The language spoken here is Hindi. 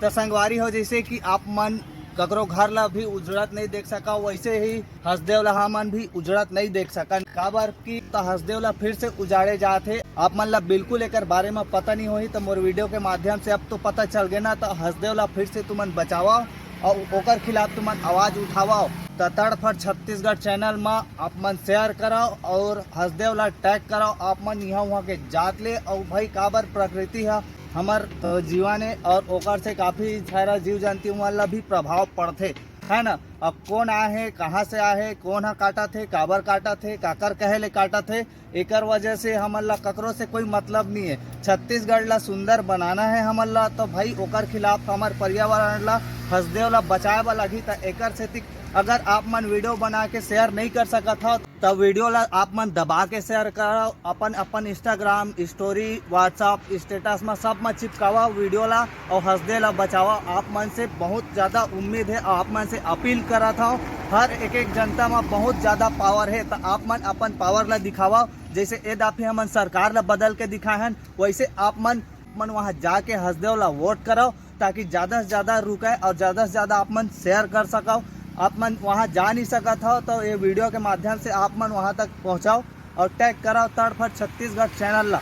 तो संगवारी हो जैसे कि आप मन ककरो घर ला भी उजड़त नहीं देख सका, वैसे ही हसदेव ला हमन भी उजड़त नहीं देख सका। काबर की तो हसदेव ला फिर से उजाड़े जाते आप मन ला बिल्कुल एक बारे में पता नहीं होही तो मोर वीडियो के माध्यम से अब तो पता चल गया ना। तो हसदेव ला फिर से तुमन बचाओ और ओकर खिलाफ तुमन आवाज उठाओ। तो तड़फड़ छत्तीसगढ़ चैनल में आप मन शेयर कराओ और हसदेव ला टैग कराओ। आप मन यहाँ वहाँ के जात ले और भाई काबर प्रकृति है हमार जीवन है और ओकर से काफ़ी सारा जीव जंतु मन ला भी प्रभाव पड़ते है ना। अब कौन आए है, कहाँ से आए है, कौन हा काटा थे, काबर काटा थे, काकर कहे ले काटा थे, एकर वजह से हमन ला ककरो से कोई मतलब नहीं है। छत्तीसगढ़ ला सुंदर बनाना है हमन ला तो भाई ओकर खिलाफ हमार पर्यावरण ला हसदेव ला बचाए वाला लगी। तो एकर से अगर आप मन वीडियो बना के शेयर नहीं कर सकत हो तो वीडियो ला आप मन दबा के शेयर करो। अपन इंस्टाग्राम स्टोरी व्हाट्सअप स्टेटस में सब में चिपकावा वीडियो ला और हसदेव ला बचावा। आप मन से बहुत ज़्यादा उम्मीद है, आप मन से अपील करा था। हर एक जनता में बहुत ज़्यादा पावर है तो आप मन अपन पावर ला दिखावा। जैसे ए दाफे हमन सरकार ला बदल के दिखाए हैं वैसे आप मन वहाँ जाके हसदेव ला वोट करो ताकि ज़्यादा से ज़्यादा रुके और ज़्यादा से ज़्यादा आप मन शेयर कर सको। आप मन वहाँ जा नहीं सकत हो तो ये वीडियो के माध्यम से आप मन वहाँ तक पहुँचाओ और टैग कराओ तड़फड़ छत्तीसगढ़ चैनल ला।